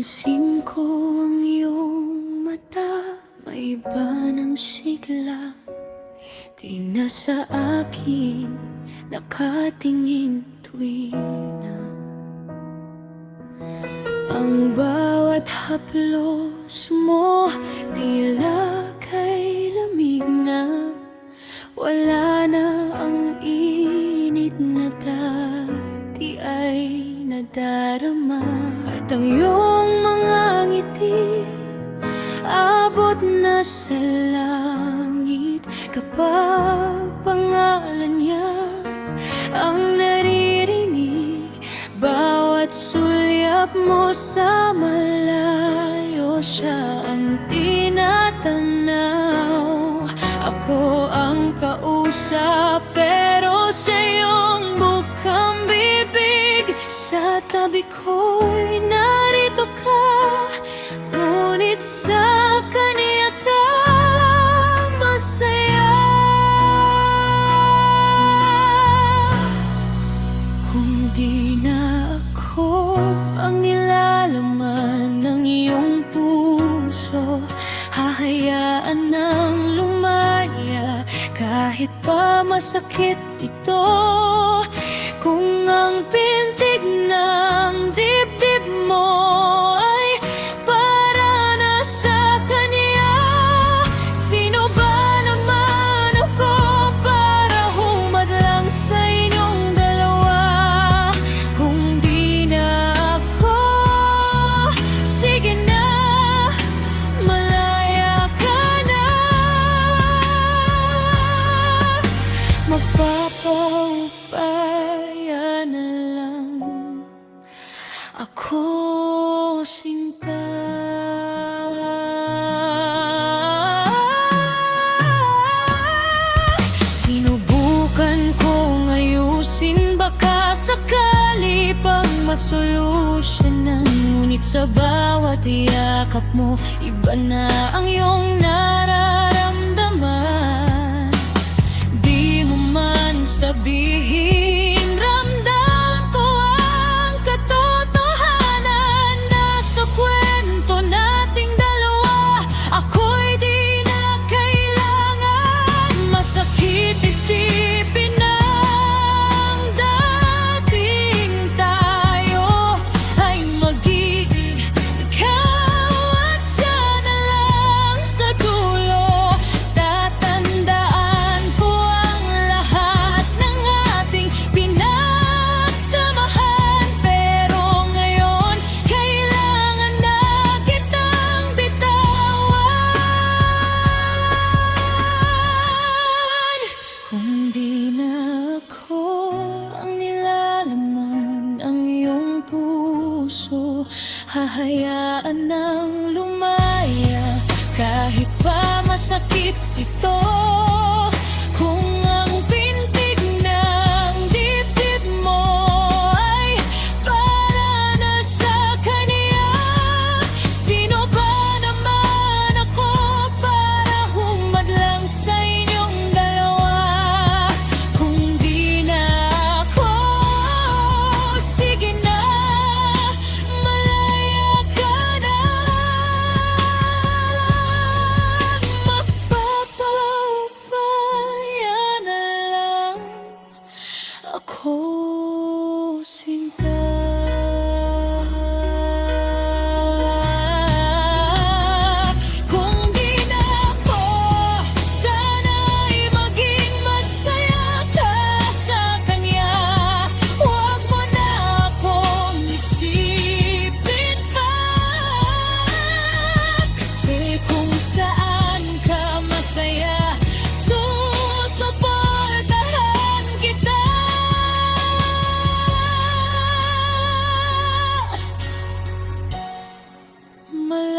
Napansin ko ang iyong mata, may iba ng sigla. Di na sa akin nakatingin tuwina. Ang bawat haplos mo tila kay lamig na. Wala na ang init na dati ay nadarama. At ang iyong mga ngiti abot na sa langit kapag pangalan niya ang naririnig. Bawat sulyap mo sa malayo, siya ang tinatanaw. Ako ang kausap pero sa iyong bukang bibig. Sa tabi ko'y narito ka, ngunit sa kaniya ka masaya. Kung di na ako ang nilalaman ng iyong puso, hahayaan nang lumaya kahit pa masakit ito. Kung ang pintig ng dibdib mo ay para na sa kanya, sino ba naman ako para humadlang sa inyong dalawa? Kung di na ako, sige na, malaya ka na. Magpapaubaya na lang ako, sinta. Sinubukan kong ayusin, baka sakali pang masolusyonan. Ngunit sa bawat yakap mo, iba na ang iyong nararamdaman. Di mo man sabihin, ramdam ko ang katotohanan. Nasa kwento nating dalawa, ako'y di na kailangan. Masakit isipin ang dating tayo ay magiging ikaw at siya na lang sa dulo. Tatandaan ko ang lahat ng ating pinagsamahan, pero ngayon kailangan na kitang bitawan. Kung di na ako ang nilalaman ng iyong puso, hahayaan nang lumaya kahit pa masakit ito. Kung ang pintig ng dibdib mo ay para na sa kanya, sino ba naman ako para humadlang sa inyong dalawa? Kung di na ako, sige na, malaya ka na. Magpapaubaya na lang ako, sinta. Kung di na ako, sana'y maging masaya ka sa kanya. Huwag mo na akong isipin pa, kasi kung saan ka masaya, susuportahan kita. Malaya